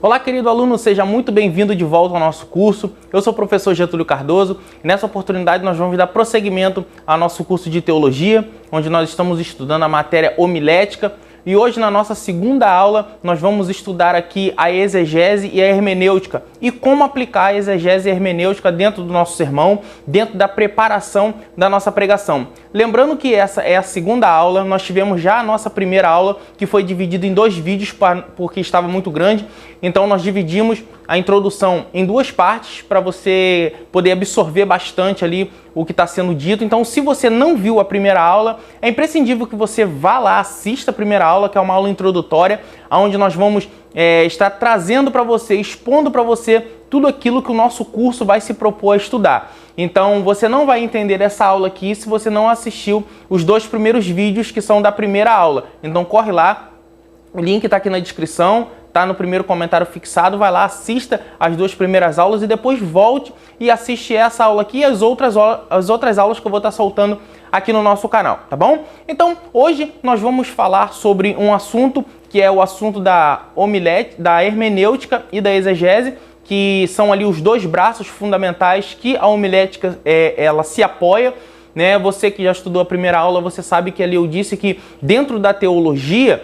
Olá, querido aluno, seja muito bem-vindo de volta ao nosso curso. Eu sou o professor Getúlio Cardoso e nessa oportunidade nós vamos dar prosseguimento ao nosso curso de Teologia, onde nós estamos estudando a matéria homilética. E hoje, na nossa segunda aula, nós vamos estudar aqui a exegese e a hermenêutica e como aplicar a exegese e a hermenêutica dentro do nosso sermão, dentro da preparação da nossa pregação. Lembrando que essa é a segunda aula, nós tivemos já a nossa primeira aula, que foi dividida em 2 vídeos porque estava muito grande. Então nós dividimos a introdução em 2 partes para você poder absorver bastante ali o que está sendo dito. Então, se você não viu a primeira aula, é imprescindível que você vá lá, assista a primeira aula, que é uma aula introdutória, onde nós vamos estar trazendo para você, expondo para você tudo aquilo que o nosso curso vai se propor a estudar. Então, você não vai entender essa aula aqui se você não assistiu os 2 primeiros vídeos que são da primeira aula. Então, corre lá, o link está aqui na descrição, tá no primeiro comentário fixado, vai lá, assista as 2 primeiras aulas e depois volte e assiste essa aula aqui e as outras aulas que eu vou estar soltando aqui no nosso canal, tá bom? Então, hoje nós vamos falar sobre um assunto que é o assunto da homilética, da hermenêutica e da exegese, que são ali os 2 braços fundamentais que a homilética ela se apoia, né? Você que já estudou a primeira aula, você sabe que ali eu disse que dentro da teologia,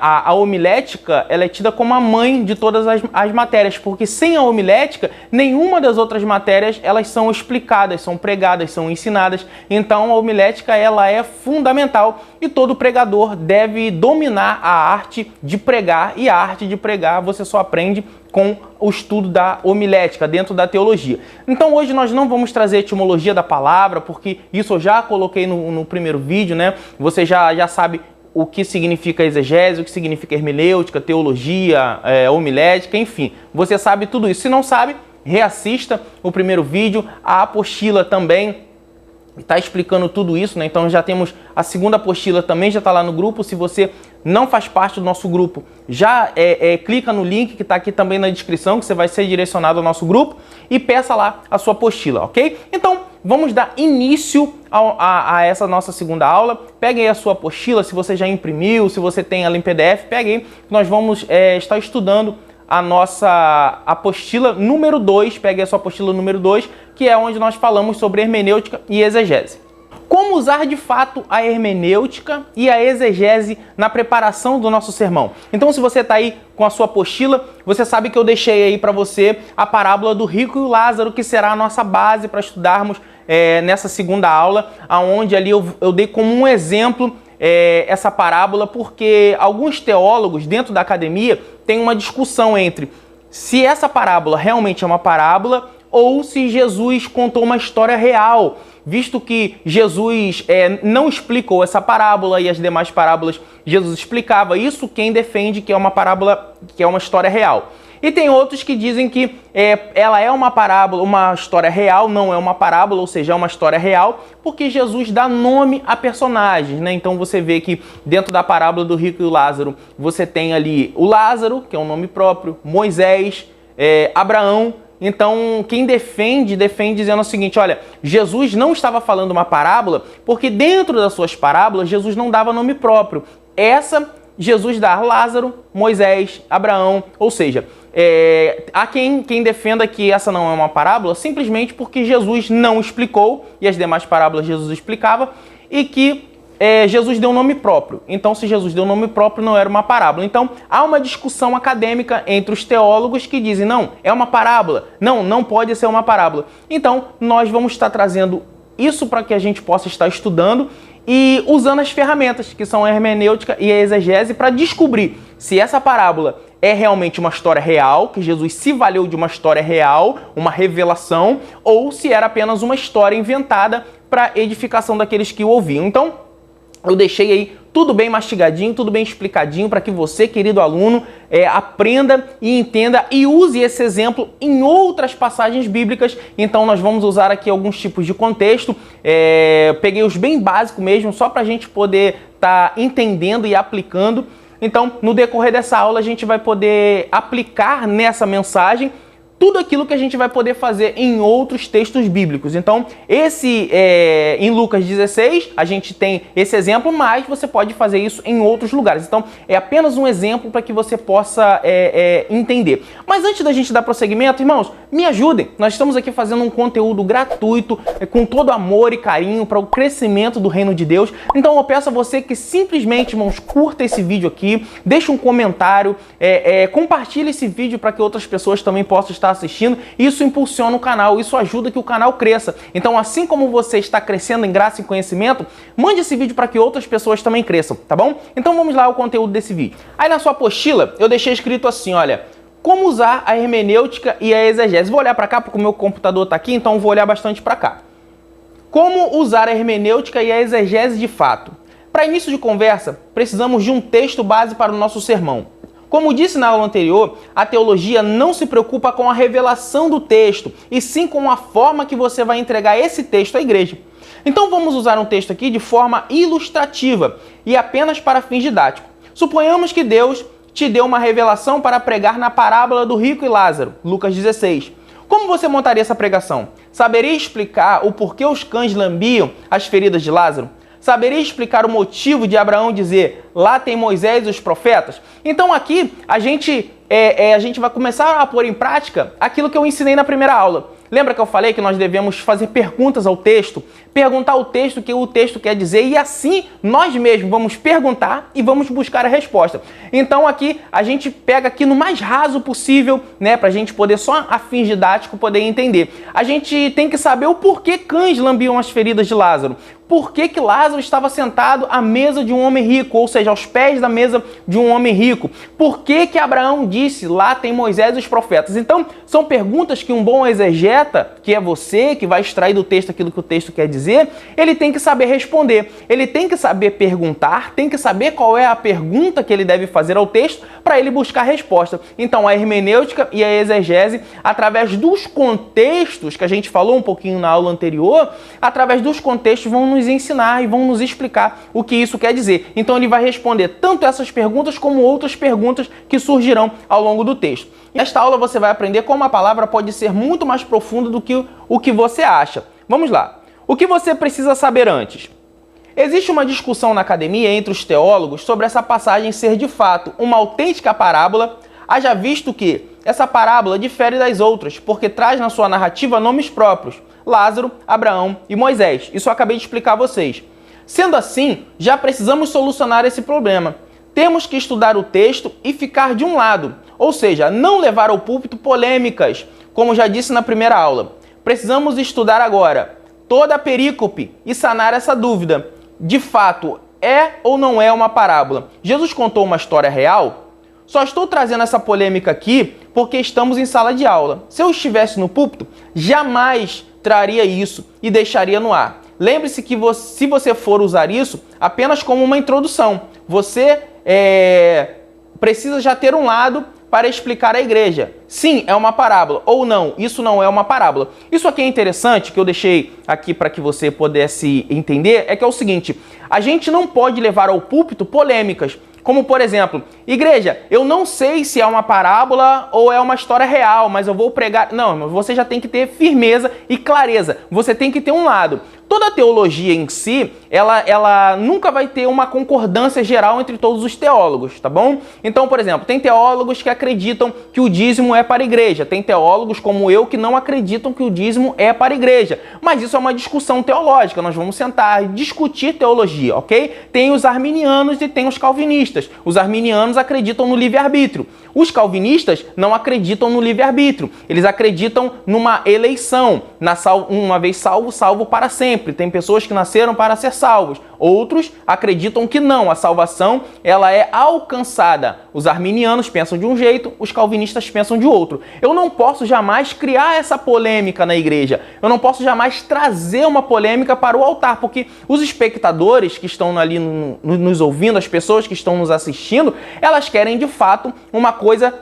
a homilética ela é tida como a mãe de todas as matérias, porque sem a homilética, nenhuma das outras matérias elas são explicadas, são pregadas, são ensinadas. Então a homilética ela é fundamental e todo pregador deve dominar a arte de pregar, e a arte de pregar você só aprende com o estudo da homilética dentro da teologia. Então hoje nós não vamos trazer a etimologia da palavra, porque isso eu já coloquei no primeiro vídeo, né? Você já sabe o que significa exegese, o que significa hermenêutica, teologia, homilética, enfim. Você sabe tudo isso. Se não sabe, reassista o primeiro vídeo. A apostila também está explicando tudo isso, né? Então já temos a segunda apostila também, já está lá no grupo. Se você não faz parte do nosso grupo, já clica no link que está aqui também na descrição, que você vai ser direcionado ao nosso grupo e peça lá a sua apostila, ok? Então, vamos dar início a essa nossa segunda aula. Pegue aí a sua apostila, se você já imprimiu, se você tem ela em PDF, pegue aí. Nós vamos estar estudando a nossa apostila número 2, pegue a sua apostila número 2, que é onde nós falamos sobre hermenêutica e exegese. Como usar de fato a hermenêutica e a exegese na preparação do nosso sermão? Então, se você está aí com a sua apostila, você sabe que eu deixei aí para você a parábola do rico e o Lázaro, que será a nossa base para estudarmos nessa segunda aula, onde ali eu dei como um exemplo essa parábola, porque alguns teólogos dentro da academia têm uma discussão entre se essa parábola realmente é uma parábola ou se Jesus contou uma história real, visto que Jesus não explicou essa parábola e as demais parábolas Jesus explicava. Isso quem defende que é uma parábola, que é uma história real. E tem outros que dizem que ela é uma parábola, uma história real, não é uma parábola, ou seja, é uma história real, porque Jesus dá nome a personagens, né? Então você vê que dentro da parábola do rico e o Lázaro, você tem ali o Lázaro, que é um nome próprio, Moisés, Abraão. Então, quem defende dizendo o seguinte: olha, Jesus não estava falando uma parábola, porque dentro das suas parábolas, Jesus não dava nome próprio. Essa, Jesus dá Lázaro, Moisés, Abraão, ou seja, há quem defenda que essa não é uma parábola, simplesmente porque Jesus não explicou, e as demais parábolas Jesus explicava, e que Jesus deu nome próprio. Então, se Jesus deu nome próprio, não era uma parábola. Então, há uma discussão acadêmica entre os teólogos que dizem, não, é uma parábola. Não, não pode ser uma parábola. Então, nós vamos estar trazendo isso para que a gente possa estar estudando e usando as ferramentas, que são a hermenêutica e a exegese, para descobrir se essa parábola é realmente uma história real, que Jesus se valeu de uma história real, uma revelação, ou se era apenas uma história inventada para edificação daqueles que o ouviam. Então, eu deixei aí tudo bem mastigadinho, tudo bem explicadinho para que você, querido aluno, aprenda e entenda e use esse exemplo em outras passagens bíblicas. Então nós vamos usar aqui alguns tipos de contexto. Peguei os bem básicos mesmo, só para a gente poder estar entendendo e aplicando. Então, no decorrer dessa aula, a gente vai poder aplicar nessa mensagem tudo aquilo que a gente vai poder fazer em outros textos bíblicos. Então, em Lucas 16, a gente tem esse exemplo, mas você pode fazer isso em outros lugares. Então, é apenas um exemplo para que você possa entender. Mas antes da gente dar prosseguimento, irmãos, me ajudem. Nós estamos aqui fazendo um conteúdo gratuito, com todo amor e carinho para o crescimento do reino de Deus. Então, eu peço a você que simplesmente, irmãos, curta esse vídeo aqui, deixe um comentário, compartilhe esse vídeo para que outras pessoas também possam estar assistindo. Isso impulsiona o canal, isso ajuda que o canal cresça. Então, assim como você está crescendo em graça e conhecimento, mande esse vídeo para que outras pessoas também cresçam, tá bom? Então, vamos lá ao conteúdo desse vídeo. Aí na sua apostila, eu deixei escrito assim, olha, como usar a hermenêutica e a exegese. Vou olhar para cá porque o meu computador está aqui, então vou olhar bastante para cá. Como usar a hermenêutica e a exegese de fato? Para início de conversa, precisamos de um texto base para o nosso sermão. Como disse na aula anterior, a teologia não se preocupa com a revelação do texto, e sim com a forma que você vai entregar esse texto à igreja. Então vamos usar um texto aqui de forma ilustrativa e apenas para fins didáticos. Suponhamos que Deus te deu uma revelação para pregar na parábola do rico e Lázaro, Lucas 16. Como você montaria essa pregação? Saberia explicar o porquê os cães lambiam as feridas de Lázaro? Saberia explicar o motivo de Abraão dizer, lá tem Moisés e os profetas? Então aqui a gente vai começar a pôr em prática aquilo que eu ensinei na primeira aula. Lembra que eu falei que nós devemos fazer perguntas ao texto, perguntar o texto, o que o texto quer dizer, e assim nós mesmos vamos perguntar e vamos buscar a resposta. Então aqui a gente pega aqui no mais raso possível, né, para a gente poder só a fins didáticos poder entender. A gente tem que saber o porquê cães lambiam as feridas de Lázaro. Por que Lázaro estava sentado à mesa de um homem rico, ou seja, aos pés da mesa de um homem rico? Por que Abraão disse, lá tem Moisés e os profetas? Então, são perguntas que um bom exegeta, que é você, que vai extrair do texto aquilo que o texto quer dizer, ele tem que saber responder. Ele tem que saber perguntar, tem que saber qual é a pergunta que ele deve fazer ao texto para ele buscar a resposta. Então, a hermenêutica e a exegese, através dos contextos, que a gente falou um pouquinho na aula anterior, através dos contextos vão nos ensinar e vão nos explicar o que isso quer dizer. Então ele vai responder tanto essas perguntas como outras perguntas que surgirão ao longo do texto. Nesta aula você vai aprender como a palavra pode ser muito mais profunda do que o que você acha. Vamos lá. O que você precisa saber antes? Existe uma discussão na academia entre os teólogos sobre essa passagem ser de fato uma autêntica parábola, haja visto que essa parábola difere das outras, porque traz na sua narrativa nomes próprios, Lázaro, Abraão e Moisés. Isso eu acabei de explicar a vocês. Sendo assim, já precisamos solucionar esse problema. Temos que estudar o texto e ficar de um lado, ou seja, não levar ao púlpito polêmicas, como já disse na primeira aula. Precisamos estudar agora toda a perícope e sanar essa dúvida. De fato, é ou não é uma parábola? Jesus contou uma história real? Só estou trazendo essa polêmica aqui porque estamos em sala de aula. Se eu estivesse no púlpito, jamais traria isso e deixaria no ar. Lembre-se que se você for usar isso apenas como uma introdução, você precisa já ter um lado para explicar à igreja. Sim, é uma parábola, ou não, isso não é uma parábola. Isso aqui é interessante, que eu deixei aqui para que você pudesse entender, é que é o seguinte, a gente não pode levar ao púlpito polêmicas, como por exemplo, igreja, eu não sei se é uma parábola ou é uma história real, mas eu vou pregar... Não, você já tem que ter firmeza e clareza, você tem que ter um lado. Toda teologia em si, ela nunca vai ter uma concordância geral entre todos os teólogos, tá bom? Então, por exemplo, tem teólogos que acreditam que o dízimo é para a igreja, tem teólogos como eu que não acreditam que o dízimo é para a igreja, mas isso é uma discussão teológica, nós vamos sentar e discutir teologia, ok? Tem os arminianos e tem os calvinistas. Os arminianos acreditam no livre-arbítrio. Os calvinistas não acreditam no livre-arbítrio. Eles acreditam numa eleição, uma vez salvo, salvo para sempre. Tem pessoas que nasceram para ser salvos. Outros acreditam que não, a salvação ela é alcançada. Os arminianos pensam de um jeito, os calvinistas pensam de outro. Eu não posso jamais criar essa polêmica na igreja. Eu não posso jamais trazer uma polêmica para o altar, porque os espectadores que estão ali nos ouvindo, as pessoas que estão nos assistindo, elas querem de fato uma coisa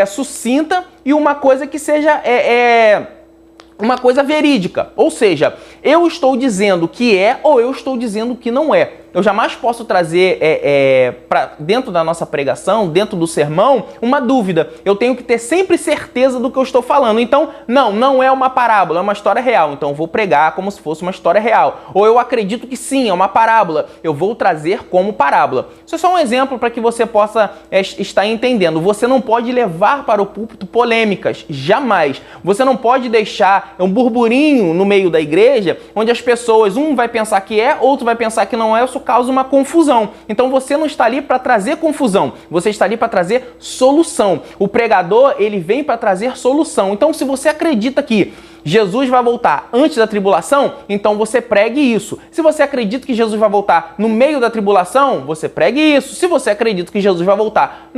sucinta e uma coisa que seja uma coisa verídica. Ou seja, eu estou dizendo que é ou eu estou dizendo que não é. eu jamais posso trazer para dentro da nossa pregação, dentro do sermão, uma dúvida. Eu tenho que ter sempre certeza do que eu estou falando. Então, não é uma parábola, é uma história real. Então, eu vou pregar como se fosse uma história real. Ou eu acredito que sim, é uma parábola. Eu vou trazer como parábola. Isso é só um exemplo para que você possa estar entendendo. Você não pode levar para o púlpito polêmicas, jamais. Você não pode deixar um burburinho no meio da igreja, onde as pessoas, um vai pensar que é, outro vai pensar que não é, isso causa uma confusão. Então você não está ali para trazer confusão, você está ali para trazer solução. O pregador, ele vem para trazer solução. Então, se você acredita que Jesus vai voltar antes da tribulação, então você pregue isso. Se você acredita que Jesus vai voltar no meio da tribulação, você pregue isso. Se você acredita que Jesus vai voltar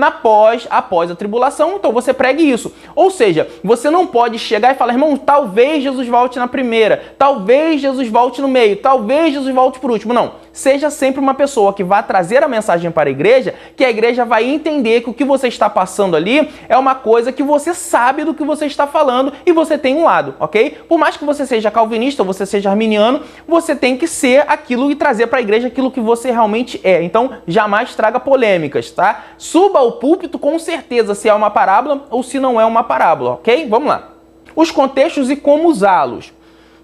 após a tribulação, então você pregue isso. Ou seja, você não pode chegar e falar, irmão, talvez Jesus volte na primeira, talvez Jesus volte no meio, talvez Jesus volte por último. Não. Seja sempre uma pessoa que vai trazer a mensagem para a igreja, que a igreja vai entender que o que você está passando ali é uma coisa que você sabe do que você está falando e você tem um lado, ok? Por mais que você seja calvinista ou você seja arminiano, você tem que ser aquilo e trazer para a igreja aquilo que você realmente é. Então, jamais traga polêmicas, tá? Suba ao púlpito com certeza se é uma parábola ou se não é uma parábola, ok? Vamos lá. Os contextos e como usá-los.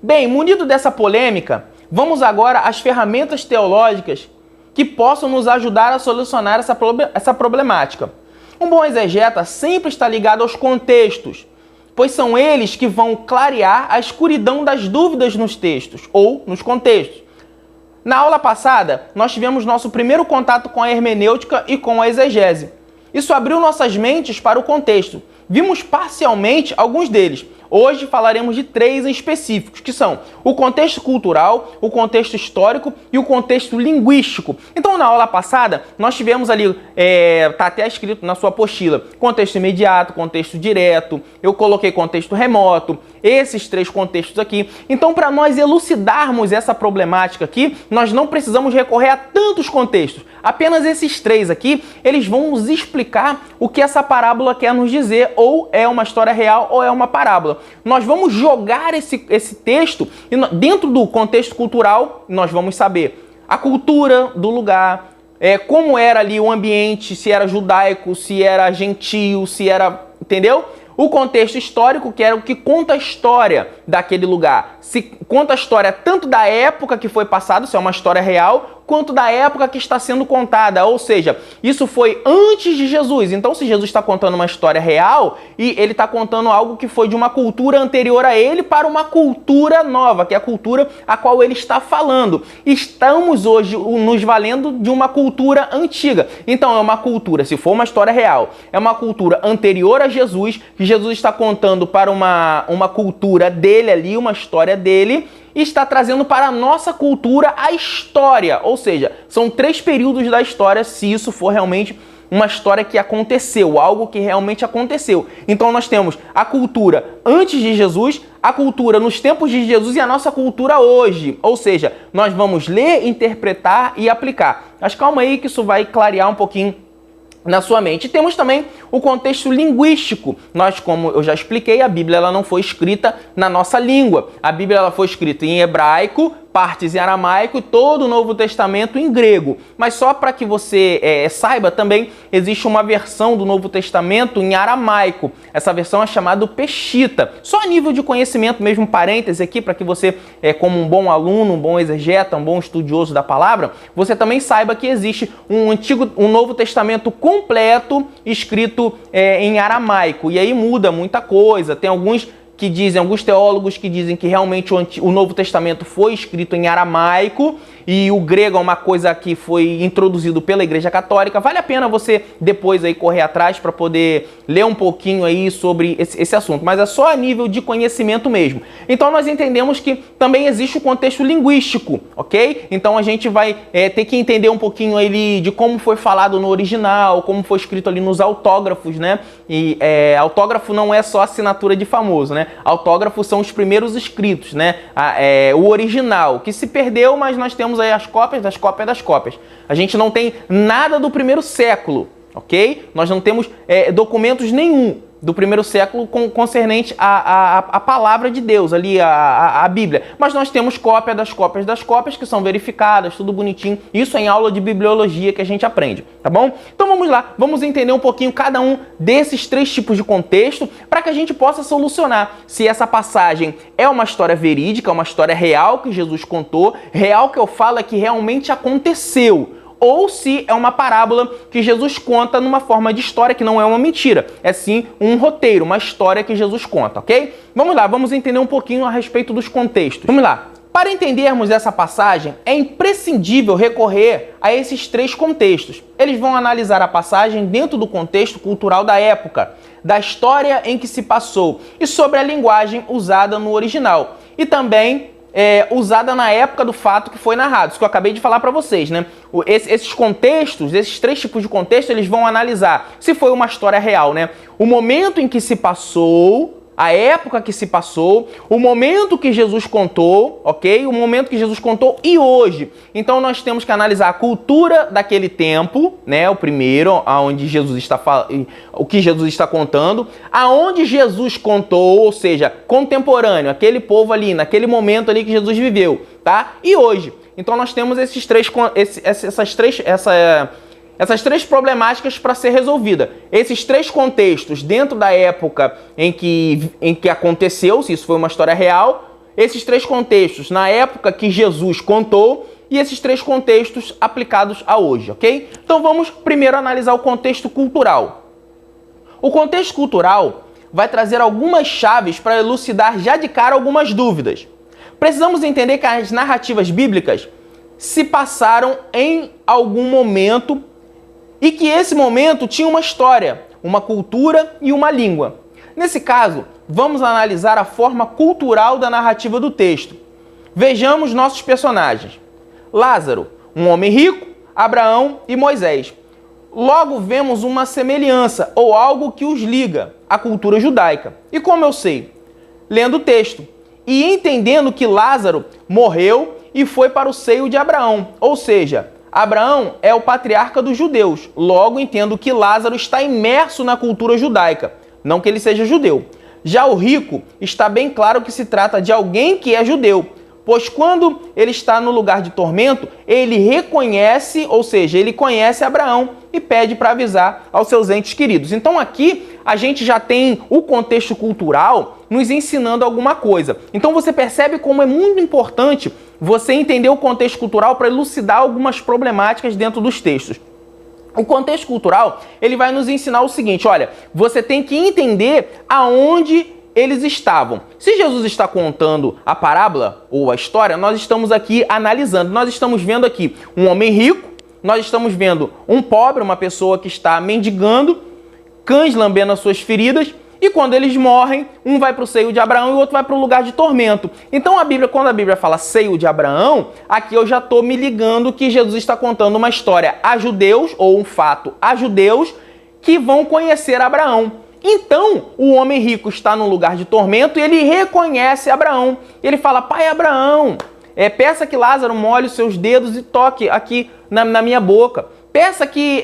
Bem, munido dessa polêmica, vamos agora às ferramentas teológicas que possam nos ajudar a solucionar essa problemática. Um bom exegeta sempre está ligado aos contextos, pois são eles que vão clarear a escuridão das dúvidas nos textos ou nos contextos. Na aula passada, nós tivemos nosso primeiro contato com a hermenêutica e com a exegese. Isso abriu nossas mentes para o contexto. Vimos parcialmente alguns deles. Hoje falaremos de 3 em específicos, que são o contexto cultural, o contexto histórico e o contexto linguístico. Então, na aula passada, nós tivemos ali, tá até escrito na sua apostila, contexto imediato, contexto direto, eu coloquei contexto remoto, esses 3 contextos aqui. Então, para nós elucidarmos essa problemática aqui, nós não precisamos recorrer a tantos contextos. Apenas esses 3 aqui, eles vão nos explicar o que essa parábola quer nos dizer, ou é uma história real ou é uma parábola. Nós vamos jogar esse texto e dentro do contexto cultural nós vamos saber a cultura do lugar, como era ali o ambiente, se era judaico, se era gentio, se era... Entendeu? O contexto histórico, que era o que conta a história daquele lugar. Se conta a história tanto da época que foi passada, se é uma história real, quanto da época que está sendo contada. Ou seja, isso foi antes de Jesus. Então, se Jesus está contando uma história real e ele está contando algo que foi de uma cultura anterior a ele para uma cultura nova, que é a cultura a qual ele está falando. Estamos hoje nos valendo de uma cultura antiga. Então, é uma cultura, se for uma história real, é uma cultura anterior a Jesus, que Jesus está contando para uma cultura dele ali, uma história dele, e está trazendo para a nossa cultura a história. Ou seja, são 3 períodos da história, se isso for realmente uma história que aconteceu, algo que realmente aconteceu. Então nós temos a cultura antes de Jesus, a cultura nos tempos de Jesus e a nossa cultura hoje. Ou seja, nós vamos ler, interpretar e aplicar. Mas calma aí que isso vai clarear um pouquinho na sua mente. E temos também o contexto linguístico. Nós, como eu já expliquei, a Bíblia ela não foi escrita na nossa língua. A Bíblia ela foi escrita em hebraico, partes em aramaico e todo o Novo Testamento em grego. Mas só para que você saiba, também existe uma versão do Novo Testamento em aramaico. Essa versão é chamada Peshitta. Só a nível de conhecimento, mesmo parêntese aqui, para que você, como um bom aluno, um bom exegeta, um bom estudioso da palavra, você também saiba que existe um Novo Testamento completo escrito em aramaico. E aí muda muita coisa. Tem alguns teólogos que dizem que realmente o Novo Testamento foi escrito em aramaico e o grego é uma coisa que foi introduzido pela Igreja Católica. Vale a pena você depois aí correr atrás para poder ler um pouquinho aí sobre esse assunto, mas é só a nível de conhecimento mesmo. Então nós entendemos que também existe o contexto linguístico, ok? Então a gente vai ter que entender um pouquinho ali de como foi falado no original, como foi escrito ali nos autógrafos, né? E autógrafo não é só assinatura de famoso, né? Autógrafos são os primeiros escritos, né? O original, que se perdeu, mas nós temos aí as cópias das cópias das cópias. A gente não tem nada do primeiro século, ok? Nós não temos documentos nenhum. do primeiro século concernente à palavra de Deus, ali a Bíblia. Mas nós temos cópia das cópias das cópias, que são verificadas, tudo bonitinho. Isso é em aula de bibliologia que a gente aprende, tá bom? Então vamos lá, vamos entender um pouquinho cada um desses três tipos de contexto para que a gente possa solucionar se essa passagem é uma história verídica, uma história real que Jesus contou, real que eu falo é que realmente aconteceu, ou se é uma parábola que Jesus conta numa forma de história que não é uma mentira, é sim um roteiro, uma história que Jesus conta, ok? Vamos lá, vamos entender um pouquinho a respeito dos contextos. Vamos lá. Para entendermos essa passagem, é imprescindível recorrer a esses três contextos. Eles vão analisar a passagem dentro do contexto cultural da época, da história em que se passou e sobre a linguagem usada no original. E também usada na época do fato que foi narrado, isso que eu acabei de falar para vocês, né? Esses contextos, esses três tipos de contexto, eles vão analisar se foi uma história real, né? O momento em que se passou, a época que se passou, o momento que Jesus contou, ok? O momento que Jesus contou e hoje. Então nós temos que analisar a cultura daquele tempo, né? O primeiro, aonde Jesus está o que Jesus está contando, aonde Jesus contou, ou seja, contemporâneo, aquele povo ali, naquele momento ali que Jesus viveu, tá? E hoje. Então nós temos essas três problemáticas para ser resolvida. Esses três contextos dentro da época em que aconteceu, se isso foi uma história real, esses três contextos na época que Jesus contou e esses três contextos aplicados a hoje, ok? Então vamos primeiro analisar o contexto cultural. O contexto cultural vai trazer algumas chaves para elucidar já de cara algumas dúvidas. Precisamos entender que as narrativas bíblicas se passaram em algum momento e que esse momento tinha uma história, uma cultura e uma língua. Nesse caso, vamos analisar a forma cultural da narrativa do texto. Vejamos nossos personagens. Lázaro, um homem rico, Abraão e Moisés. Logo vemos uma semelhança ou algo que os liga à cultura judaica. E como eu sei? Lendo o texto e entendendo que Lázaro morreu e foi para o seio de Abraão, ou seja, Abraão é o patriarca dos judeus, logo entendo que Lázaro está imerso na cultura judaica, não que ele seja judeu. Já o rico, está bem claro que se trata de alguém que é judeu, pois quando ele está no lugar de tormento, ele reconhece, ou seja, ele conhece Abraão e pede para avisar aos seus entes queridos. Então aqui a gente já tem o contexto cultural nos ensinando alguma coisa. Então você percebe como é muito importante você entender o contexto cultural para elucidar algumas problemáticas dentro dos textos. O contexto cultural, ele vai nos ensinar o seguinte, olha, você tem que entender aonde eles estavam. Se Jesus está contando a parábola ou a história, nós estamos aqui analisando, nós estamos vendo aqui um homem rico, nós estamos vendo um pobre, uma pessoa que está mendigando, cães lambendo as suas feridas, e quando eles morrem, um vai para o seio de Abraão e o outro vai para o lugar de tormento. Então quando a Bíblia fala seio de Abraão, aqui eu já estou me ligando que Jesus está contando uma história a judeus, ou um fato a judeus, que vão conhecer Abraão. Então, o homem rico está no lugar de tormento e ele reconhece Abraão. Ele fala, pai Abraão, peça que Lázaro molhe os seus dedos e toque aqui na minha boca. Peça que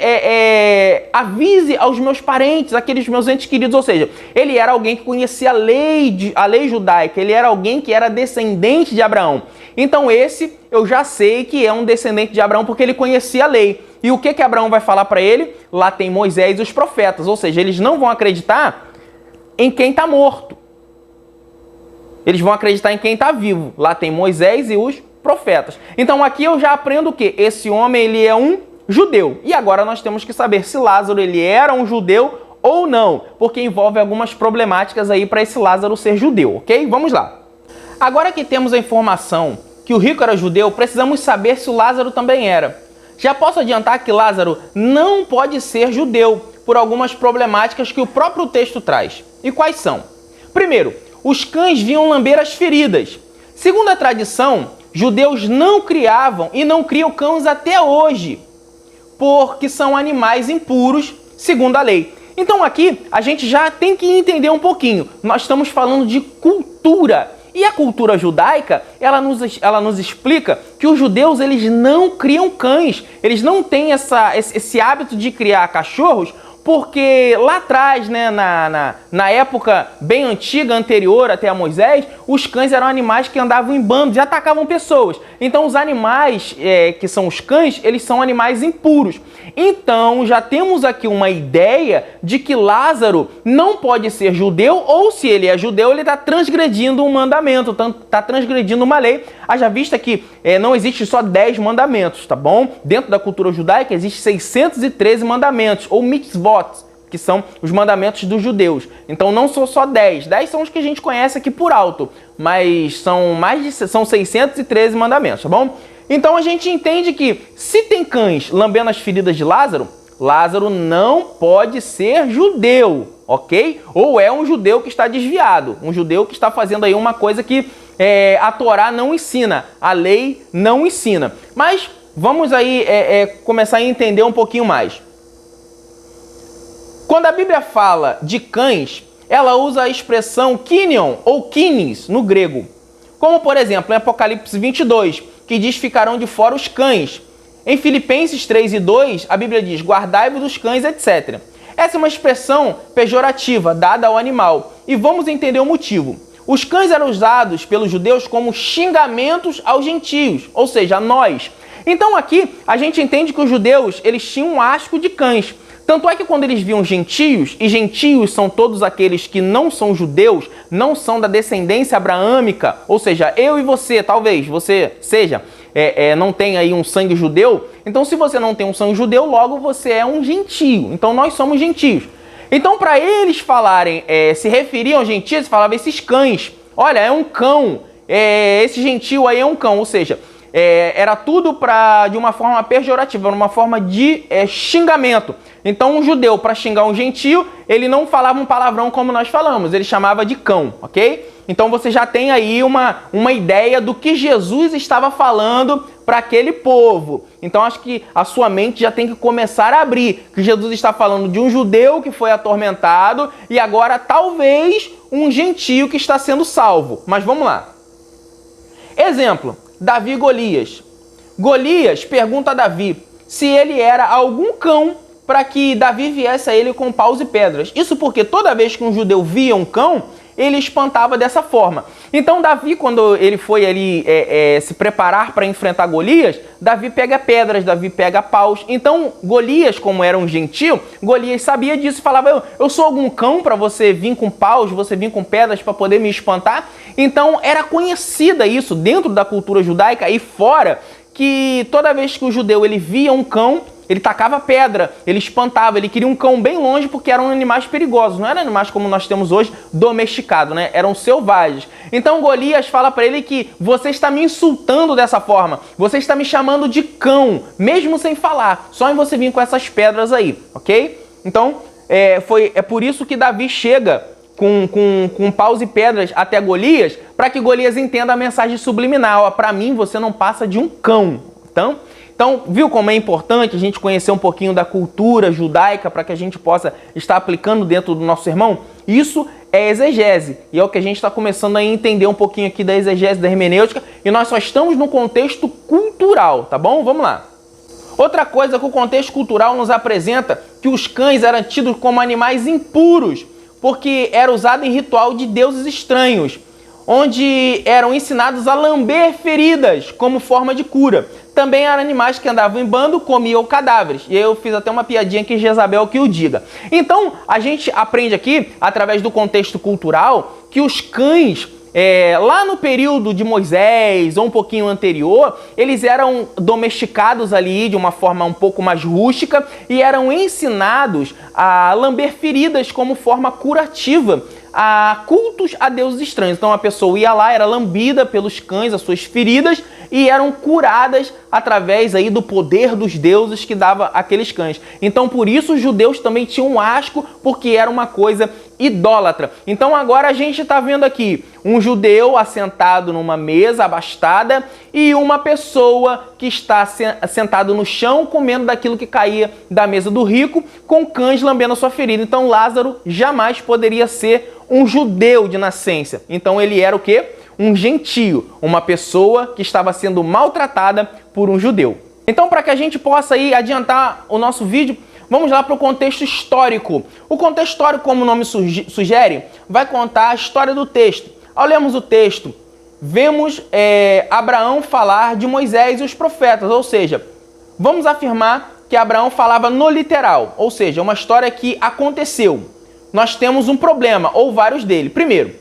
avise aos meus parentes, aqueles meus entes queridos. Ou seja, ele era alguém que conhecia a lei judaica, ele era alguém que era descendente de Abraão. Então esse eu já sei que é um descendente de Abraão porque ele conhecia a lei. E o que Abraão vai falar para ele? Lá tem Moisés e os profetas. Ou seja, eles não vão acreditar em quem está morto. Eles vão acreditar em quem está vivo. Lá tem Moisés e os profetas. Então aqui eu já aprendo o quê? Esse homem ele é um judeu. E agora nós temos que saber se Lázaro ele era um judeu ou não, porque envolve algumas problemáticas aí para esse Lázaro ser judeu, ok? Vamos lá. Agora que temos a informação que o rico era judeu, precisamos saber se o Lázaro também era. Já posso adiantar que Lázaro não pode ser judeu por algumas problemáticas que o próprio texto traz. E quais são? Primeiro, os cães vinham lamber as feridas. Segundo a tradição, judeus não criavam e não criam cães até hoje, porque são animais impuros, segundo a lei. Então aqui a gente já tem que entender um pouquinho. Nós estamos falando de cultura. E a cultura judaica, ela nos explica que os judeus eles não criam cães. Eles não têm esse hábito de criar cachorros Porque lá atrás, né, na época bem antiga, anterior até a Moisés, os cães eram animais que andavam em bandos e atacavam pessoas. Então os animais, que são os cães, eles são animais impuros. Então já temos aqui uma ideia de que Lázaro não pode ser judeu, ou se ele é judeu, ele está transgredindo um mandamento, está transgredindo uma lei. Haja vista que não existe só 10 mandamentos, tá bom? Dentro da cultura judaica existe 613 mandamentos, ou mitzvot, que são os mandamentos dos judeus. Então não são só 10. 10 são os que a gente conhece aqui por alto, mas são 613 mandamentos, tá bom? Então a gente entende que se tem cães lambendo as feridas de Lázaro, Lázaro não pode ser judeu, ok? Ou é um judeu que está desviado, um judeu que está fazendo aí uma coisa que a Torá não ensina, a lei não ensina. Mas vamos aí começar a entender um pouquinho mais. Quando a Bíblia fala de cães, ela usa a expressão kinion ou kinis no grego. Como, por exemplo, em Apocalipse 22, que diz: ficarão de fora os cães. Em Filipenses 3:2, a Bíblia diz: guardai-vos dos cães, etc. Essa é uma expressão pejorativa dada ao animal. E vamos entender o motivo. Os cães eram usados pelos judeus como xingamentos aos gentios, ou seja, a nós. Então aqui a gente entende que os judeus eles tinham um asco de cães. Tanto é que quando eles viam gentios, e gentios são todos aqueles que não são judeus, não são da descendência abraâmica, ou seja, eu e você, talvez você seja, não tem aí um sangue judeu, então se você não tem um sangue judeu, logo você é um gentio, então nós somos gentios. Então para eles falarem, se referiam aos gentios, eles falavam esses cães, olha, é um cão, esse gentio aí é um cão, ou seja, era tudo de uma forma pejorativa, uma forma de xingamento. Então um judeu, para xingar um gentio, ele não falava um palavrão como nós falamos, ele chamava de cão, ok? Então você já tem aí uma ideia do que Jesus estava falando para aquele povo. Então acho que a sua mente já tem que começar a abrir, que Jesus está falando de um judeu que foi atormentado e agora talvez um gentio que está sendo salvo. Mas vamos lá. Exemplo, Davi e Golias. Golias pergunta a Davi se ele era algum cão para que Davi viesse a ele com paus e pedras. Isso porque toda vez que um judeu via um cão, ele espantava dessa forma. Então Davi, quando ele foi ali se preparar para enfrentar Golias, Davi pega pedras, Davi pega paus. Então Golias, como era um gentil, Golias sabia disso e falava: eu sou algum cão para você vir com paus, você vir com pedras para poder me espantar? Então era conhecida isso dentro da cultura judaica e fora, que toda vez que o judeu ele via um cão, ele tacava pedra, ele espantava, ele queria um cão bem longe porque eram animais perigosos, não eram animais como nós temos hoje, domesticados, né? Eram selvagens. Então Golias fala para ele que você está me insultando dessa forma, você está me chamando de cão, mesmo sem falar, só em você vir com essas pedras aí, ok? Então é por isso que Davi chega com paus e pedras até Golias, para que Golias entenda a mensagem subliminal: para mim você não passa de um cão. Então, viu como é importante a gente conhecer um pouquinho da cultura judaica para que a gente possa estar aplicando dentro do nosso sermão? Isso é exegese, e é o que a gente está começando a entender um pouquinho aqui da exegese, da hermenêutica, e nós só estamos no contexto cultural, tá bom? Vamos lá. Outra coisa que o contexto cultural nos apresenta, que os cães eram tidos como animais impuros, porque era usado em ritual de deuses estranhos, onde eram ensinados a lamber feridas como forma de cura. Também eram animais que andavam em bando, comiam cadáveres. E eu fiz até uma piadinha que Jezabel que o diga. Então, a gente aprende aqui, através do contexto cultural, que os cães, lá no período de Moisés, ou um pouquinho anterior, eles eram domesticados ali de uma forma um pouco mais rústica e eram ensinados a lamber feridas como forma curativa, a cultos a deuses estranhos. Então a pessoa ia lá, era lambida pelos cães, as suas feridas, e eram curadas através aí do poder dos deuses que dava aqueles cães. Então por isso os judeus também tinham um asco, porque era uma coisa idólatra. Então agora a gente está vendo aqui um judeu assentado numa mesa abastada e uma pessoa que está sentado no chão comendo daquilo que caía da mesa do rico, com cães lambendo a sua ferida. Então Lázaro jamais poderia ser um judeu de nascença. Então ele era o quê? Um gentio, uma pessoa que estava sendo maltratada por um judeu. Então, para que a gente possa aí adiantar o nosso vídeo, Vamos lá para o contexto histórico. O contexto histórico, como o nome sugere, vai contar a história do texto. Ao lermos o texto, vemos Abraão falar de Moisés e os profetas, ou seja, vamos afirmar que Abraão falava no literal, ou seja, uma história que aconteceu. Nós temos um problema, ou vários dele. Primeiro,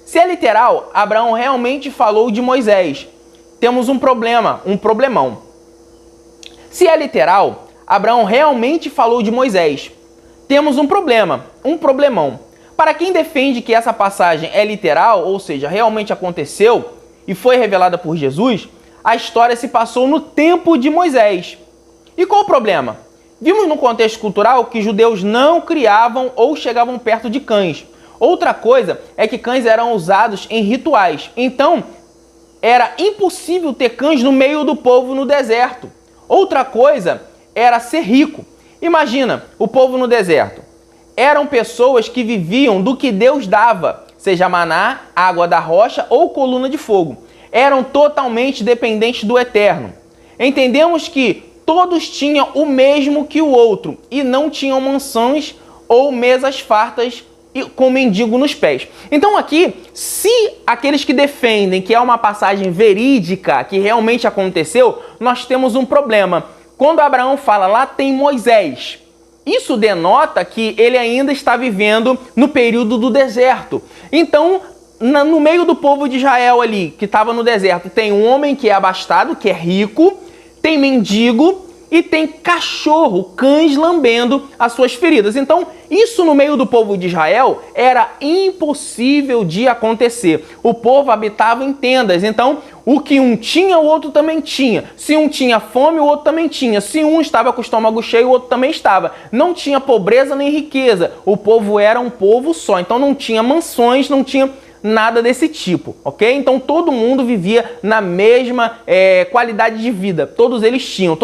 se é literal, Abraão realmente falou de Moisés. Temos um problema, um problemão. Se é literal, Abraão realmente falou de Moisés. Temos um problema, um problemão. Para quem defende que essa passagem é literal, ou seja, realmente aconteceu e foi revelada por Jesus, a história se passou no tempo de Moisés. E qual o problema? Vimos no contexto cultural que judeus não criavam ou chegavam perto de cães. Outra coisa é que cães eram usados em rituais. Então, era impossível ter cães no meio do povo no deserto. Outra coisa era ser rico. Imagina, o povo no deserto. Eram pessoas que viviam do que Deus dava, seja maná, água da rocha ou coluna de fogo. Eram totalmente dependentes do eterno. Entendemos que todos tinham o mesmo que o outro e não tinham mansões ou mesas fartas com mendigo nos pés. Então aqui, se aqueles que defendem que é uma passagem verídica, que realmente aconteceu, nós temos um problema. Quando Abraão fala, lá tem Moisés, isso denota que ele ainda está vivendo no período do deserto. Então, no meio do povo de Israel ali, que estava no deserto, tem um homem que é abastado, que é rico, tem mendigo e tem cachorro, cães lambendo as suas feridas. Então, isso no meio do povo de Israel era impossível de acontecer. O povo habitava em tendas, então o que um tinha, o outro também tinha. Se um tinha fome, o outro também tinha. Se um estava com o estômago cheio, o outro também estava. Não tinha pobreza nem riqueza. O povo era um povo só. Então não tinha mansões, não tinha nada desse tipo, ok? Então todo mundo vivia na mesma qualidade de vida. Todos eles tinham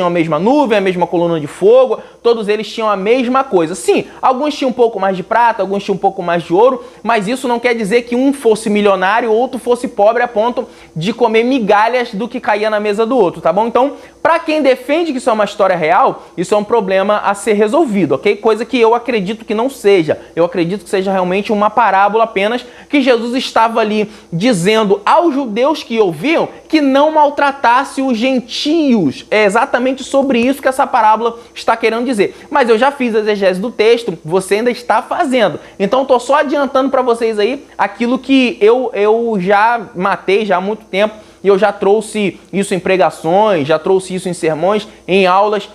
a mesma nuvem, a mesma coluna de fogo, todos eles tinham a mesma coisa. Sim, alguns tinham um pouco mais de prata, alguns tinham um pouco mais de ouro, mas isso não quer dizer que um fosse milionário, o outro fosse pobre a ponto de comer migalhas do que caía na mesa do outro, tá bom? Então, para quem defende que isso é uma história real, isso é um problema a ser resolvido, ok? Coisa que eu acredito que não seja. Eu acredito que seja realmente uma parábola apenas, que Jesus estava ali dizendo aos judeus que ouviam que não maltratasse os gentios. É exatamente sobre isso que essa parábola está querendo dizer. Mas eu já fiz a exegese do texto, você ainda está fazendo. Então estou só adiantando para vocês aí aquilo que eu já matei já há muito tempo. E eu já trouxe isso em pregações, já trouxe isso em sermões, em aulas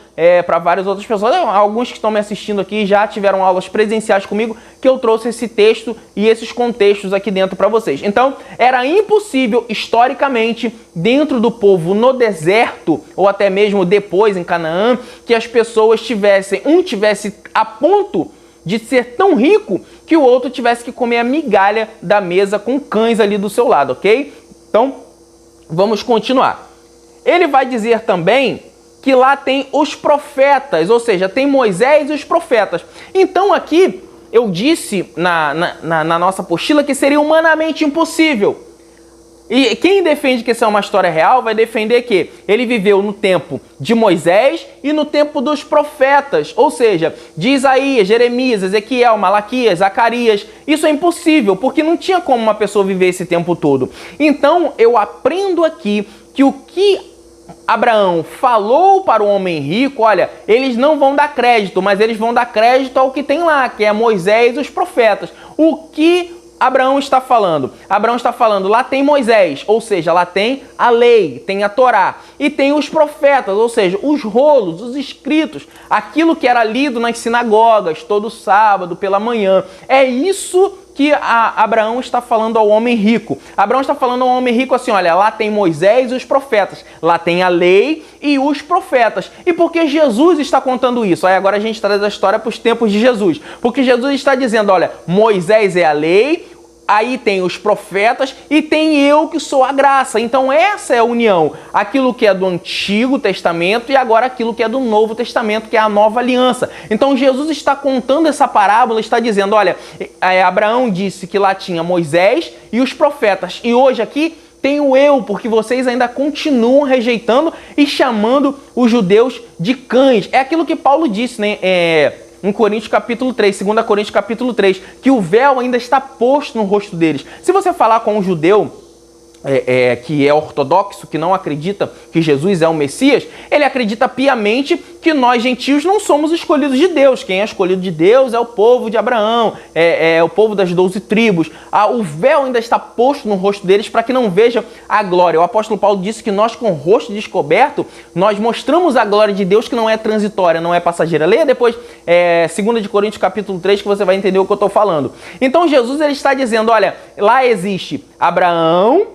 para várias outras pessoas. Alguns que estão me assistindo aqui já tiveram aulas presenciais comigo, que eu trouxe esse texto e esses contextos aqui dentro para vocês. Então, era impossível, historicamente, dentro do povo no deserto, ou até mesmo depois em Canaã, que as pessoas tivesse a ponto de ser tão rico que o outro tivesse que comer a migalha da mesa com cães ali do seu lado, ok? Então, vamos continuar. Ele vai dizer também que lá tem os profetas, ou seja, tem Moisés e os profetas. Então aqui eu disse na nossa apostila que seria humanamente impossível. E quem defende que isso é uma história real vai defender que ele viveu no tempo de Moisés e no tempo dos profetas, ou seja, de Isaías, Jeremias, Ezequiel, Malaquias, Zacarias. Isso é impossível, porque não tinha como uma pessoa viver esse tempo todo. Então eu aprendo aqui que o que Abraão falou para o homem rico, olha, eles não vão dar crédito, mas eles vão dar crédito ao que tem lá, que é Moisés e os profetas. O que Abraão está falando? Abraão está falando, lá tem Moisés, ou seja, lá tem a lei, tem a Torá, e tem os profetas, ou seja, os rolos, os escritos, aquilo que era lido nas sinagogas todo sábado pela manhã. É isso que Abraão está falando ao homem rico. Abraão está falando ao homem rico assim, olha, lá tem Moisés e os profetas, lá tem a lei e os profetas. E por que Jesus está contando isso? Aí agora a gente traz a história para os tempos de Jesus. Porque Jesus está dizendo, olha, Moisés é a lei, aí tem os profetas e tem eu que sou a graça. Então essa é a união. Aquilo que é do Antigo Testamento e agora aquilo que é do Novo Testamento, que é a nova aliança. Então Jesus está contando essa parábola, está dizendo, olha, Abraão disse que lá tinha Moisés e os profetas. E hoje aqui tenho eu, porque vocês ainda continuam rejeitando e chamando os judeus de cães. É aquilo que Paulo disse, né? Em Coríntios capítulo 3, 2 Coríntios capítulo 3, que o véu ainda está posto no rosto deles. Se você falar com um judeu que é ortodoxo, que não acredita que Jesus é o Messias, ele acredita piamente que nós gentios não somos escolhidos de Deus. Quem é escolhido de Deus é o povo de Abraão, é o povo das 12 tribos. O véu ainda está posto no rosto deles para que não vejam a glória. O apóstolo Paulo disse que nós, com o rosto descoberto, nós mostramos a glória de Deus, que não é transitória, não é passageira. Leia depois 2 Coríntios capítulo 3, que você vai entender o que eu estou falando. Então Jesus ele está dizendo, olha, lá existe Abraão,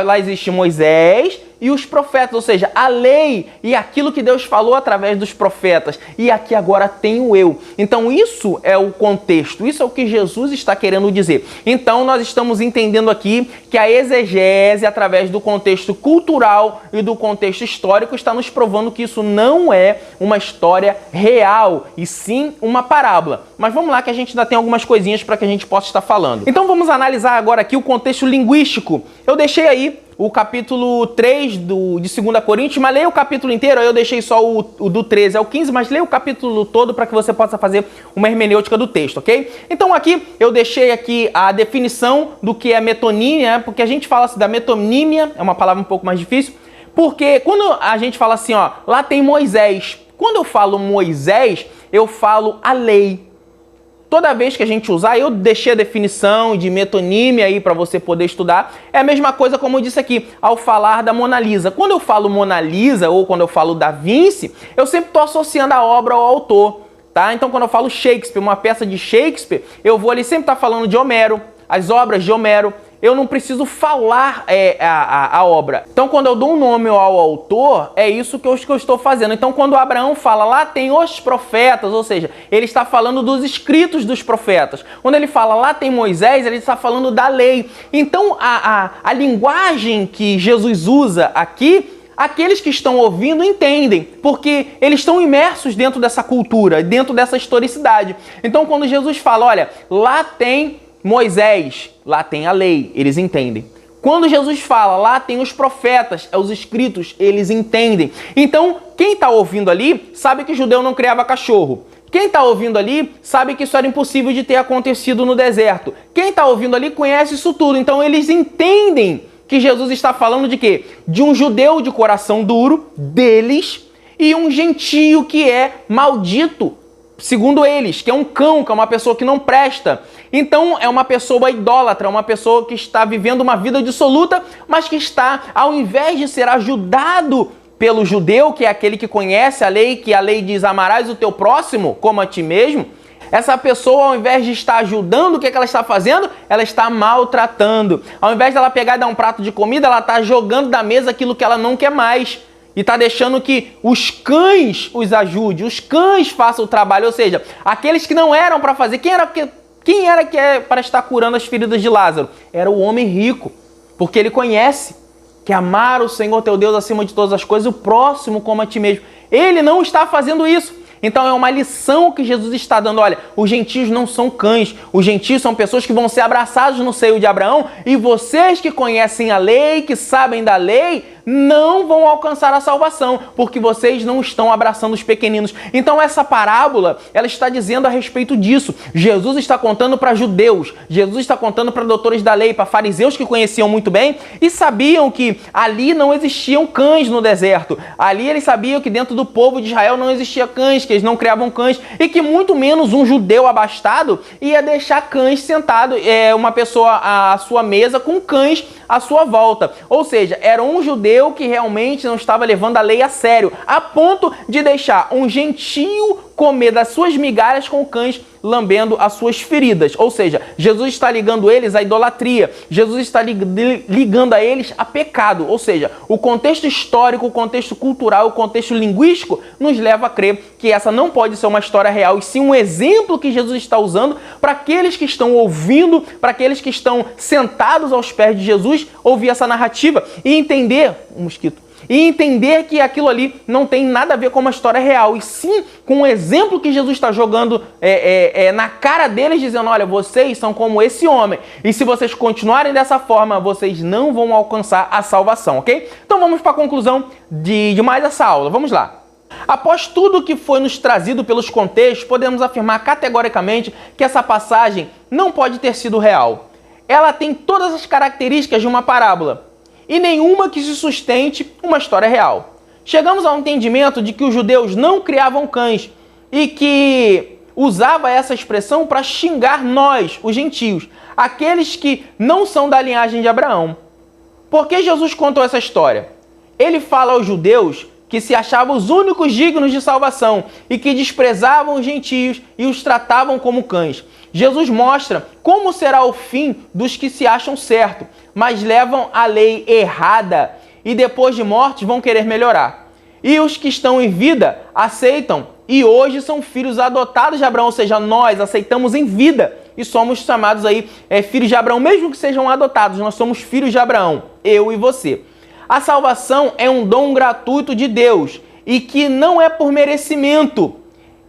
lá existe Moisés e os profetas, ou seja, a lei e aquilo que Deus falou através dos profetas. E aqui agora tenho eu. Então isso é o contexto, isso é o que Jesus está querendo dizer. Então nós estamos entendendo aqui que a exegese, através do contexto cultural e do contexto histórico, está nos provando que isso não é uma história real, e sim uma parábola. Mas vamos lá que a gente ainda tem algumas coisinhas para que a gente possa estar falando. Então vamos analisar agora aqui o contexto linguístico. Eu deixei aí o capítulo 3 de 2 Coríntios, mas leia o capítulo inteiro. Aí eu deixei só o do 13 ao 15, mas leia o capítulo todo para que você possa fazer uma hermenêutica do texto, ok? Então aqui eu deixei aqui a definição do que é metonímia, porque a gente fala assim da metonímia, é uma palavra um pouco mais difícil, porque quando a gente fala assim, ó, lá tem Moisés. Quando eu falo Moisés, eu falo a lei. Toda vez que a gente usar, eu deixei a definição de metonímia aí para você poder estudar. É a mesma coisa como eu disse aqui, ao falar da Mona Lisa. Quando eu falo Mona Lisa ou quando eu falo Da Vinci, eu sempre estou associando a obra ao autor, tá? Então quando eu falo Shakespeare, uma peça de Shakespeare, eu vou ali sempre estar falando de Homero, as obras de Homero. Eu não preciso falar a obra. Então, quando eu dou um nome ao autor, é isso que eu estou fazendo. Então, quando Abraão fala, lá tem os profetas, ou seja, ele está falando dos escritos dos profetas. Quando ele fala, lá tem Moisés, ele está falando da lei. Então, a linguagem que Jesus usa aqui, aqueles que estão ouvindo entendem, porque eles estão imersos dentro dessa cultura, dentro dessa historicidade. Então, quando Jesus fala, olha, lá tem Moisés, lá tem a lei, eles entendem. Quando Jesus fala, lá tem os profetas, os escritos, eles entendem. Então, quem está ouvindo ali sabe que judeu não criava cachorro. Quem está ouvindo ali sabe que isso era impossível de ter acontecido no deserto. Quem está ouvindo ali conhece isso tudo. Então, eles entendem que Jesus está falando de quê? De um judeu de coração duro, deles, e um gentio que é maldito, segundo eles, que é um cão, que é uma pessoa que não presta. Então é uma pessoa idólatra, uma pessoa que está vivendo uma vida dissoluta, mas que está, ao invés de ser ajudado pelo judeu, que é aquele que conhece a lei, que a lei diz, amarás o teu próximo como a ti mesmo, essa pessoa, ao invés de estar ajudando, o que ela está fazendo? Ela está maltratando. Ao invés dela pegar e dar um prato de comida, ela está jogando da mesa aquilo que ela não quer mais. E está deixando que os cães os ajudem, os cães façam o trabalho. Ou seja, aqueles que não eram para fazer. Quem era que é para estar curando as feridas de Lázaro? Era o homem rico, porque ele conhece que amar o Senhor teu Deus acima de todas as coisas, o próximo como a ti mesmo. Ele não está fazendo isso. Então é uma lição que Jesus está dando. Olha, os gentios não são cães. Os gentios são pessoas que vão ser abraçados no seio de Abraão. E vocês que conhecem a lei, que sabem da lei, não vão alcançar a salvação, porque vocês não estão abraçando os pequeninos. Então essa parábola, ela está dizendo a respeito disso. Jesus está contando para judeus. Jesus está contando para doutores da lei, para fariseus que conheciam muito bem e sabiam que ali não existiam cães no deserto. Ali eles sabiam que dentro do povo de Israel não existia cães, que eles não criavam cães, e que muito menos um judeu abastado ia deixar cães sentados, uma pessoa à sua mesa com cães à sua volta. Ou seja, era um judeu que realmente não estava levando a lei a sério, a ponto de deixar um gentio comer das suas migalhas com cães lambendo as suas feridas. Ou seja, Jesus está ligando eles à idolatria. Jesus está ligando a eles a pecado. Ou seja, o contexto histórico, o contexto cultural, o contexto linguístico nos leva a crer que essa não pode ser uma história real, e sim um exemplo que Jesus está usando para aqueles que estão ouvindo, para aqueles que estão sentados aos pés de Jesus, ouvir essa narrativa e entender, e entender que aquilo ali não tem nada a ver com uma história real, e sim com um exemplo que Jesus está jogando na cara deles, dizendo, olha, vocês são como esse homem, e se vocês continuarem dessa forma, vocês não vão alcançar a salvação, ok? Então vamos para a conclusão de mais essa aula, vamos lá. Após tudo que foi nos trazido pelos contextos, podemos afirmar categoricamente que essa passagem não pode ter sido real. Ela tem todas as características de uma parábola, e nenhuma que se sustente uma história real. Chegamos ao entendimento de que os judeus não criavam cães e que usava essa expressão para xingar nós, os gentios, aqueles que não são da linhagem de Abraão. Por que Jesus contou essa história? Ele fala aos judeus que se achavam os únicos dignos de salvação e que desprezavam os gentios e os tratavam como cães. Jesus mostra como será o fim dos que se acham certo, mas levam a lei errada e depois de mortes vão querer melhorar. E os que estão em vida aceitam e hoje são filhos adotados de Abraão, ou seja, nós aceitamos em vida e somos chamados aí filhos de Abraão, mesmo que sejam adotados, nós somos filhos de Abraão, eu e você. A salvação é um dom gratuito de Deus e que não é por merecimento.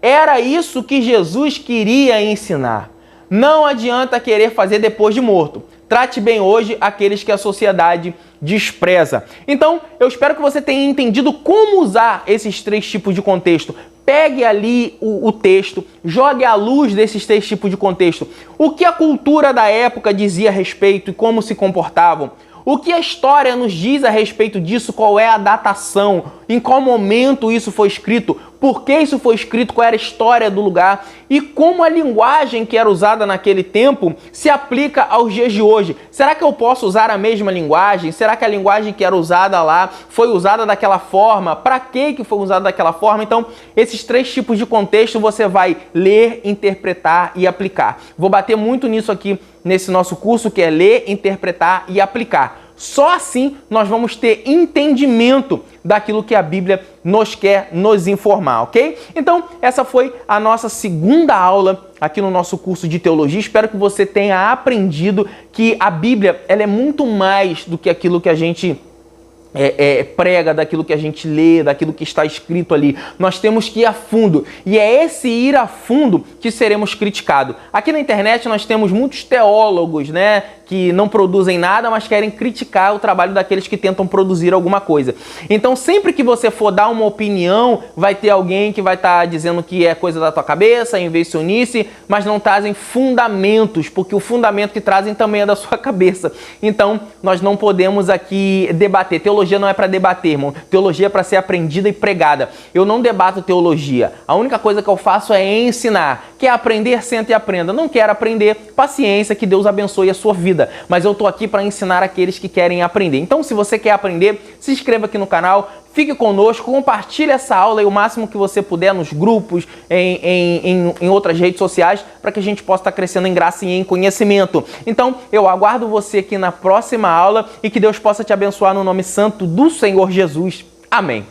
Era isso que Jesus queria ensinar. Não adianta querer fazer depois de morto. Trate bem hoje aqueles que a sociedade despreza. Então, eu espero que você tenha entendido como usar esses três tipos de contexto. Pegue ali o texto, jogue à luz desses três tipos de contexto. O que a cultura da época dizia a respeito e como se comportavam. O que a história nos diz a respeito disso, qual é a datação, em qual momento isso foi escrito, por que isso foi escrito, qual era a história do lugar e como a linguagem que era usada naquele tempo se aplica aos dias de hoje. Será que eu posso usar a mesma linguagem? Será que a linguagem que era usada lá foi usada daquela forma? Para que foi usada daquela forma? Então, esses três tipos de contexto você vai ler, interpretar e aplicar. Vou bater muito nisso aqui nesse nosso curso, que é ler, interpretar e aplicar. Só assim nós vamos ter entendimento daquilo que a Bíblia nos quer nos informar, ok? Então, essa foi a nossa segunda aula aqui no nosso curso de teologia. Espero que você tenha aprendido que a Bíblia ela é muito mais do que aquilo que a gente prega, daquilo que a gente lê, daquilo que está escrito ali. Nós temos que ir a fundo. E é esse ir a fundo que seremos criticados. Aqui na internet nós temos muitos teólogos, né, que não produzem nada, mas querem criticar o trabalho daqueles que tentam produzir alguma coisa. Então, sempre que você for dar uma opinião, vai ter alguém que vai estar dizendo que é coisa da tua cabeça, invencionice, mas não trazem fundamentos, porque o fundamento que trazem também é da sua cabeça. Então, nós não podemos aqui debater. Teologia não é para debater, irmão. Teologia é para ser aprendida e pregada. Eu não debato teologia. A única coisa que eu faço é ensinar. Quer aprender? Senta e aprenda. Não quer aprender? Paciência, que Deus abençoe a sua vida. Mas eu tô aqui para ensinar aqueles que querem aprender. Então, se você quer aprender, se inscreva aqui no canal, fique conosco, compartilhe essa aula e o máximo que você puder nos grupos, em outras redes sociais, para que a gente possa estar crescendo em graça e em conhecimento. Então, eu aguardo você aqui na próxima aula e que Deus possa te abençoar no nome santo do Senhor Jesus. Amém.